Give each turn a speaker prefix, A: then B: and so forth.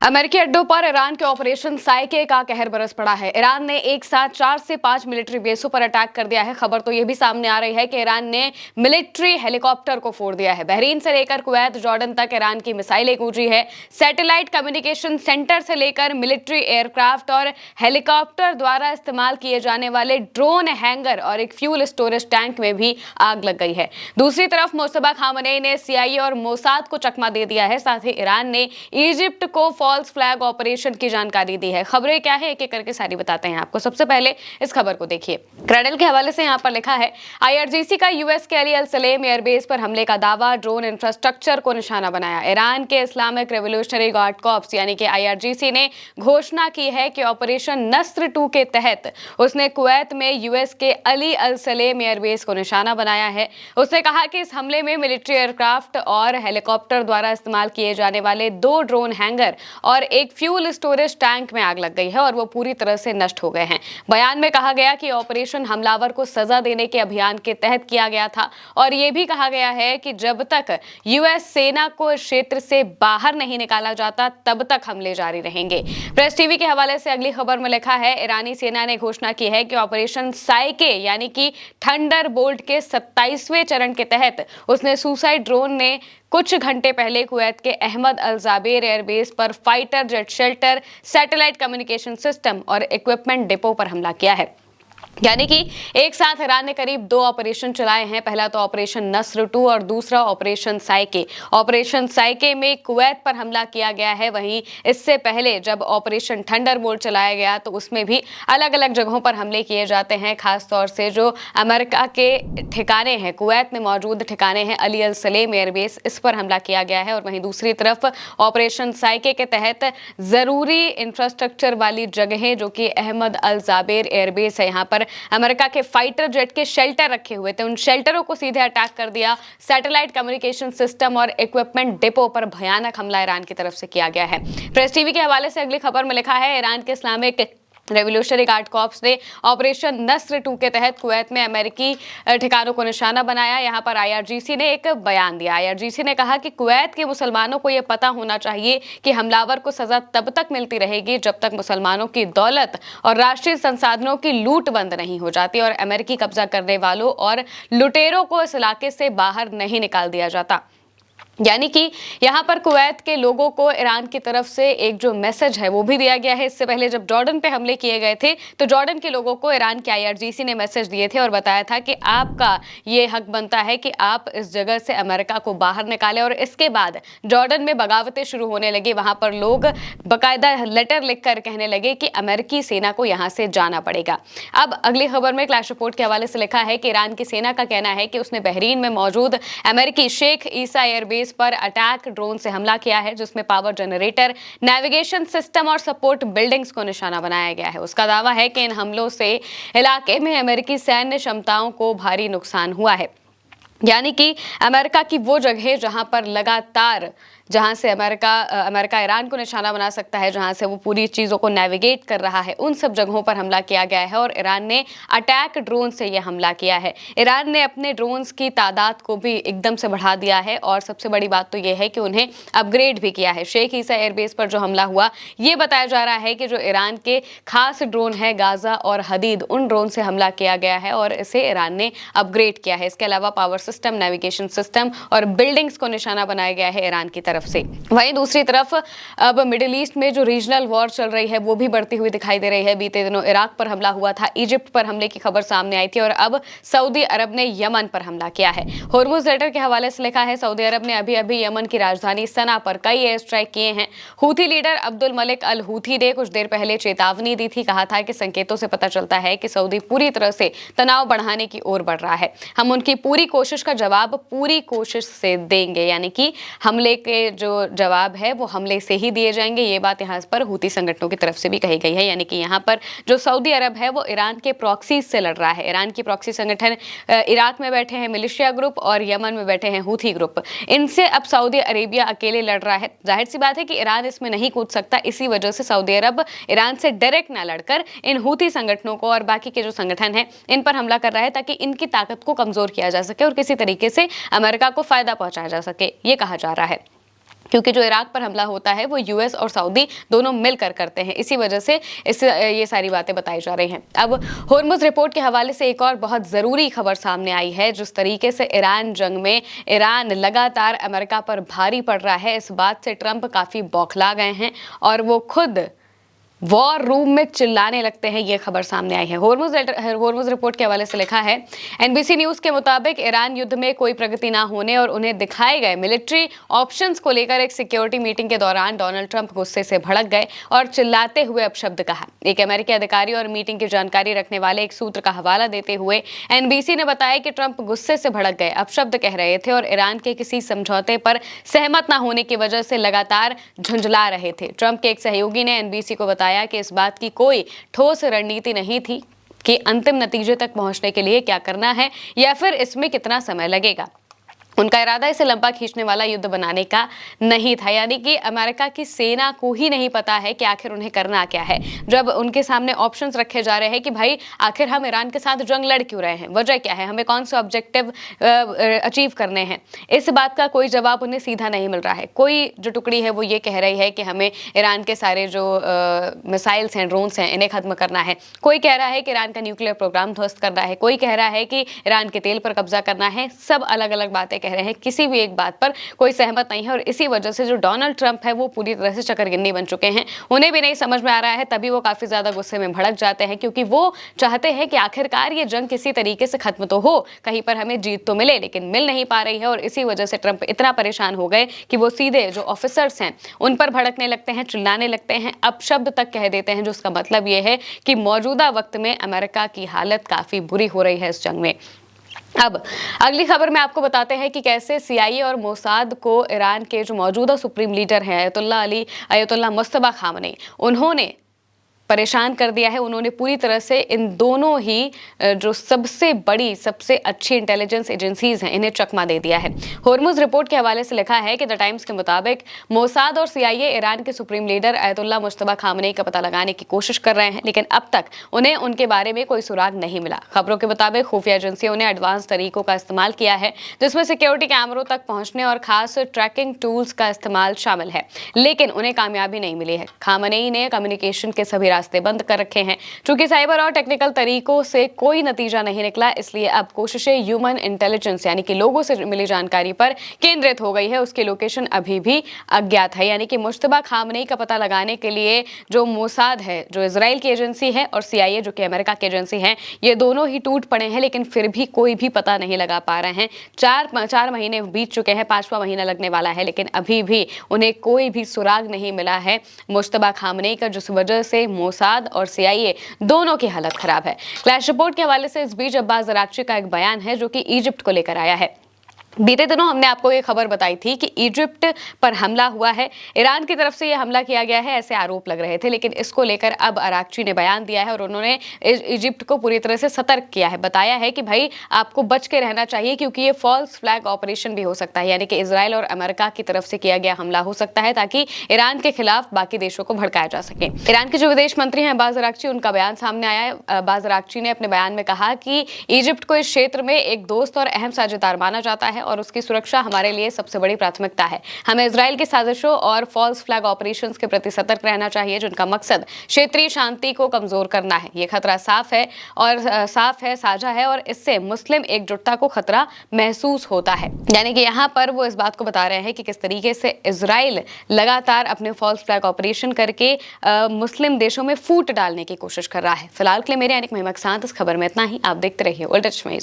A: अमेरिकी अड्डों पर ईरान के ऑपरेशन साइके का कहर बरस पड़ा है। ईरान ने एक साथ 4 से 5 मिलिट्री बेसों पर अटैक कर दिया है। खबर तो यह भी सामने आ रही है कि ईरान ने मिलिट्री हेलीकॉप्टर को फोड़ दिया है। बहरीन से लेकर कुवैत जॉर्डन तक ईरान की मिसाइलें गूंजी है। सैटेलाइट कम्युनिकेशन सेंटर से लेकर मिलिट्री एयरक्राफ्ट और हेलीकॉप्टर द्वारा इस्तेमाल किए जाने वाले ड्रोन हैंगर और एक फ्यूल स्टोरेज टैंक में भी आग लग गई है। दूसरी तरफ मुस्तफा खामनेई ने CIA और मोसाद को चकमा दे दिया है। साथ ही ईरान ने इजिप्ट को फॉल्स फ्लैग ऑपरेशन की जानकारी दी है। खबरें क्या है, एक एक करके सारी बताते हैं आपको। सबसे पहले इस खबर को देखिए। क्रैडल के हवाले से यहाँ पर लिखा है, IRGC का US के अली अल सलेम एयरबेस पर हमले का दावा, ड्रोन इंफ्रास्ट्रक्चर को निशाना बनाया। ईरान के इस्लामिक रेवोल्यूशनरी गार्ड कॉर्प्स यानी कि IRGC ने घोषणा की है कि ऑपरेशन नस्र 2 के तहत उसने कुवैत में US के अली अल सलेम एयरबेस को निशाना बनाया है। उसने कहा कि इस हमले में मिलिट्री एयरक्राफ्ट और हेलीकॉप्टर द्वारा इस्तेमाल किए जाने वाले 2 ड्रोन हैंगर और एक फ्यूल स्टोरेज टैंक में आग लग गई है और वो पूरी तरह से नष्ट हो गए हैं। बयान में कहा गया कि ऑपरेशन हमलावर को सजा देने के अभियान के तहत किया गया था और ये भी कहा गया है कि जब तक US सेना को इस क्षेत्र से बाहर नहीं निकाला जाता तब तक हमले जारी रहेंगे। प्रेस टीवी के हवाले से अगली खबर में लिखा है, ईरानी सेना ने घोषणा की है कि ऑपरेशन साइके यानी कि थंडर बोल्ट के 27वें चरण के तहत उसने सुसाइड ड्रोन ने कुछ घंटे पहले कुवैत के अहमद अल जाबेर एयरबेस पर fighter jet shelter, satellite communication system और इक्विपमेंट डिपो पर हमला किया है। यानी कि एक साथ ईरान ने करीब 2 ऑपरेशन चलाए हैं। पहला तो ऑपरेशन नस्र 2 और दूसरा ऑपरेशन साइके। ऑपरेशन साइके में कुवैत पर हमला किया गया है। वहीं इससे पहले जब ऑपरेशन थंडरबोल्ट चलाया गया तो उसमें भी अलग अलग जगहों पर हमले किए जाते हैं। खासतौर से जो अमेरिका के ठिकाने हैं, कुवैत में मौजूद ठिकाने हैं, अली अल सलेम एयरबेस, इस पर हमला किया गया है। और वहीं दूसरी तरफ ऑपरेशन साइके के तहत जरूरी इंफ्रास्ट्रक्चर वाली जगहें जो कि अहमद अल जाबेर एयरबेस है, यहाँ पर अमेरिका के फाइटर जेट के शेल्टर रखे हुए थे, उन शेल्टरों को सीधे अटैक कर दिया। सैटेलाइट कम्युनिकेशन सिस्टम और इक्विपमेंट डिपो पर भयानक हमला ईरान की तरफ से किया गया है। प्रेस टीवी के हवाले से अगली खबर में लिखा है, ईरान के इस्लामिक रेवोल्यूशनरी गार्ड कॉर्प्स ने ऑपरेशन नस्र 2 के तहत कुवैत में अमेरिकी ठिकानों को निशाना बनाया। यहां पर IRGC ने एक बयान दिया। IRGC ने कहा कि कुवैत के मुसलमानों को यह पता होना चाहिए कि हमलावर को सजा तब तक मिलती रहेगी जब तक मुसलमानों की दौलत और राष्ट्रीय संसाधनों की लूट बंद नहीं हो जाती और अमेरिकी कब्जा करने वालों और लुटेरों को इस इलाके से बाहर नहीं निकाल दिया जाता। यानी कि यहाँ पर कुवैत के लोगों को ईरान की तरफ से एक जो मैसेज है वो भी दिया गया है। इससे पहले जब जॉर्डन पे हमले किए गए थे तो जॉर्डन के लोगों को ईरान के IRGC ने मैसेज दिए थे और बताया था कि आपका ये हक बनता है कि आप इस जगह से अमेरिका को बाहर निकालें। और इसके बाद जॉर्डन में बगावतें शुरू होने लगी। वहां पर लोग बाकायदा लेटर लिखकर कहने लगे कि अमेरिकी सेना को यहाँ से जाना पड़ेगा। अब अगली खबर में क्लैश रिपोर्ट के हवाले से लिखा है कि ईरान की सेना का कहना है कि उसने बहरीन में मौजूद अमेरिकी शेख ईसा एयरबेस पर अटैक ड्रोन से हमला किया है, जिसमें पावर जनरेटर, नेविगेशन सिस्टम और सपोर्ट बिल्डिंग्स को निशाना बनाया गया है। उसका दावा है कि इन हमलों से इलाके में अमेरिकी सैन्य क्षमताओं को भारी नुकसान हुआ है। यानी कि अमेरिका की वो जगह जहां पर लगातार जहां से अमेरिका ईरान को निशाना बना सकता है, जहां से वो पूरी चीज़ों को नेविगेट कर रहा है, उन सब जगहों पर हमला किया गया है और ईरान ने अटैक ड्रोन से यह हमला किया है। ईरान ने अपने ड्रोन्स की तादाद को भी एकदम से बढ़ा दिया है और सबसे बड़ी बात तो यह है कि उन्हें अपग्रेड भी किया है। शेख ईसा एयरबेस पर जो हमला हुआ, ये बताया जा रहा है कि जो ईरान के खास ड्रोन है गाजा और हदीद, उन ड्रोन से हमला किया गया है और इसे ईरान ने अपग्रेड किया है। इसके अलावा पावर सिस्टम, नेविगेशन सिस्टम और बिल्डिंग्स को निशाना बनाया गया है ईरान की तरफ से। वहीं दूसरी तरफ अब मिडिल ईस्ट में जो रीजनल वॉर चल रही है वो भी बढ़ती हुई दिखाई दे रही है। बीते दिनों इराक पर हमला हुआ था, इजिप्ट पर हमले की खबर सामने आई थी और अब सऊदी अरब ने यमन पर हमला किया है। होर्मुज लेटर के हवाले से लिखा है, सऊदी अरब ने अभी अभी यमन की राजधानी सना पर कई एयर स्ट्राइक किए हैं। हूथी लीडर अब्दुल मलिक अल हूथी ने कुछ देर पहले चेतावनी दी थी। कहा था कि संकेतों से पता चलता है कि सऊदी पूरी तरह से तनाव बढ़ाने की ओर बढ़ रहा है। हम उनकी पूरी कोशिश का जवाब पूरी कोशिश से देंगे। यानी कि हमले के जो जवाब है वो हमले से ही दिए जाएंगे। ये बात यहाँ पर हूती संगठनों की तरफ से भी कही गई है। यानी कि यहाँ पर जो सऊदी अरब है वो ईरान के प्रॉक्सी से लड़ रहा है। ईरान की प्रॉक्सी संगठन इराक में बैठे हैं मिलिशिया ग्रुप और यमन में बैठे हैं हूथी ग्रुप। इनसे अब सऊदी अरेबिया अकेले लड़ रहा है। जाहिर सी बात है कि ईरान इसमें नहीं कूद सकता। इसी वजह से सऊदी अरब ईरान से डायरेक्ट ना लड़कर इन हूती संगठनों को और बाकी के जो संगठन है इन पर हमला कर रहा है ताकि इनकी ताकत को कमजोर किया जा सके और किसी तरीके से अमेरिका को फायदा पहुंचाया जा सके, ये कहा जा रहा है। क्योंकि जो इराक पर हमला होता है वो यूएस और सऊदी दोनों मिलकर करते हैं। इसी वजह से ये सारी बातें बताई जा रही हैं। अब होर्मुज रिपोर्ट के हवाले से एक और बहुत ज़रूरी खबर सामने आई है। जिस तरीके से ईरान जंग में ईरान लगातार अमेरिका पर भारी पड़ रहा है, इस बात से ट्रंप काफ़ी बौखला गए हैं और वो खुद वॉर रूम में चिल्लाने लगते हैं। ये खबर सामने आई है। होर्मुज रिपोर्ट के हवाले से लिखा है, एनबीसी न्यूज के मुताबिक ईरान युद्ध में कोई प्रगति ना होने और उन्हें दिखाए गए मिलिट्री ऑप्शंस को लेकर एक सिक्योरिटी मीटिंग के दौरान डोनाल्ड ट्रंप गुस्से से भड़क गए और चिल्लाते हुए अपशब्द कहा। एक अमेरिकी अधिकारी और मीटिंग की जानकारी रखने वाले एक सूत्र का हवाला देते हुए एनबीसी ने बताया कि ट्रंप गुस्से से भड़क गए, अपशब्द कह रहे थे और ईरान के किसी समझौते पर सहमत न होने की वजह से लगातार झुंझला रहे थे। ट्रंप के एक सहयोगी ने एनबीसी को बताया कि इस बात की कोई ठोस रणनीति नहीं थी कि अंतिम नतीजे तक पहुंचने के लिए क्या करना है या फिर इसमें कितना समय लगेगा। उनका इरादा इसे लंबा खींचने वाला युद्ध बनाने का नहीं था, यानी कि अमेरिका की सेना को ही नहीं पता है कि आखिर उन्हें करना क्या है। जब उनके सामने ऑप्शंस रखे जा रहे हैं कि भाई आखिर हम ईरान के साथ जंग लड़ क्यों रहे हैं, वजह क्या है, हमें कौन से ऑब्जेक्टिव अचीव करने हैं, इस बात का कोई जवाब उन्हें सीधा नहीं मिल रहा है। कोई जो टुकड़ी है वो ये कह रही है कि हमें ईरान के सारे जो मिसाइल्स हैं, ड्रोन्स हैं, इन्हें खत्म करना है। कोई कह रहा है कि ईरान का न्यूक्लियर प्रोग्राम ध्वस्त करना है। कोई कह रहा है कि ईरान के तेल पर कब्जा करना है। सब अलग अलग बातें कह रहे हैं, किसी भी एक बात पर कोई सहमत नहीं है और इसी वजह से जो डोनाल्ड ट्रंप है वो पूरी तरह से चकरगिन्नी बन चुके हैं। उन्हें भी नहीं समझ में आ रहा है, तभी वो काफी ज्यादा गुस्से में भड़क जाते हैं, क्योंकि वो चाहते हैं कि आखिरकार ये जंग किसी तरीके से खत्म तो हो, कहीं पर हमें जीत तो मिले, लेकिन मिल नहीं पा रही है। और इसी वजह से ट्रंप इतना परेशान हो गए कि वो सीधे जो ऑफिसर्स हैं उन पर भड़कने लगते हैं, चिल्लाने लगते हैं, अपशब्द तक कह देते हैं, जिसका मतलब ये है कि मौजूदा वक्त में अमेरिका की हालत काफी बुरी हो रही है इस जंग में। अब अगली खबर में आपको बताते हैं कि कैसे सीआईए और मोसाद को ईरान के जो मौजूदा सुप्रीम लीडर हैं अयतुल्लाह मुज्तबा खामनेई, उन्होंने परेशान कर दिया है। उन्होंने पूरी तरह से इन दोनों ही जो सबसे बड़ी, सबसे अच्छी इंटेलिजेंस एजेंसीज हैं, इन्हें चकमा दे दिया है। होर्मुज रिपोर्ट के हवाले से लिखा है कि द टाइम्स के मुताबिक मोसाद और सीआईए ईरान के supreme leader Ayatollah Mojtaba Khamenei का पता लगाने की कोशिश कर रहे हैं, लेकिन अब तक उन्हें उनके बारे में कोई सुराग नहीं मिला। खबरों के मुताबिक खुफिया एजेंसियों ने एडवांस तरीकों का इस्तेमाल किया है, जिसमें सिक्योरिटी कैमरों तक पहुंचने और खास ट्रैकिंग टूल्स का इस्तेमाल शामिल है, लेकिन उन्हें कामयाबी नहीं मिली है। खामनेई ने कम्युनिकेशन के सभी रास्ते बंद कर रखे हैं। चूंकि साइबर और टेक्निकल तरीकों से कोई नतीजा नहीं निकला, इसलिए अब कोशिशें ह्यूमन इंटेलिजेंस यानी कि लोगों से मिली जानकारी पर केंद्रित हो गई है। उसकी लोकेशन अभी भी अज्ञात है, यानी कि मुज्तबा खामनेई का पता लगाने के लिए जो मोसाद है, जो इजराइल की एजेंसी है, और सीआईए जो कि अमेरिका की एजेंसी है, ये दोनों ही टूट पड़े हैं, लेकिन फिर भी कोई भी पता नहीं लगा पा रहे हैं। चार महीने बीत चुके हैं, 5वां महीना लगने वाला है, लेकिन अभी भी उन्हें कोई भी सुराग नहीं मिला है मुज्तबा खामनेई का, जिस वजह से मोसाद और सीआईए दोनों की हालत खराब है। क्लैश रिपोर्ट के हवाले से इस बीच अब्बास अरागची का एक बयान है जो कि इजिप्ट को लेकर आया है। बीते दिनों हमने आपको ये खबर बताई थी कि इजिप्ट पर हमला हुआ है, ईरान की तरफ से ये हमला किया गया है, ऐसे आरोप लग रहे थे, लेकिन इसको लेकर अब अरागची ने बयान दिया है और उन्होंने इजिप्ट को पूरी तरह से सतर्क किया है। बताया है कि भाई आपको बच के रहना चाहिए, क्योंकि ये फॉल्स फ्लैग ऑपरेशन भी हो सकता है, यानी कि इजराइल और अमेरिका की तरफ से किया गया हमला हो सकता है, ताकि ईरान के खिलाफ बाकी देशों को भड़काया जा सके। ईरान के जो विदेश मंत्री हैं अब्बास अरागची, उनका बयान सामने आया है। अब्बास अरागची ने अपने बयान में कहा कि इजिप्ट को इस क्षेत्र में एक दोस्त और अहम साझेदार माना जाता है और उसकी सुरक्षा हमारे लिए सबसे बड़ी प्राथमिकता है। हमें इजराइल की साजिशों और फॉल्स फ्लैग ऑपरेशंस के प्रति सतर्क रहना चाहिए, जिनका मकसद क्षेत्रीय शांति को कमजोर करना है। ये खतरा साफ है, साझा है और इससे मुस्लिम एकजुटता को खतरा महसूस होता है। यानी कि यहाँ पर वो इस बात को बता रहे हैं कि किस तरीके से इजराइल लगातार अपने फॉल्स फ्लैग ऑपरेशन करके मुस्लिम देशों में फूट डालने की कोशिश कर रहा है। फिलहाल के लिए मेरे यानी महिमा के साथ इस खबर में इतना ही। आप देखते रहिए वर्ल्ड टच में।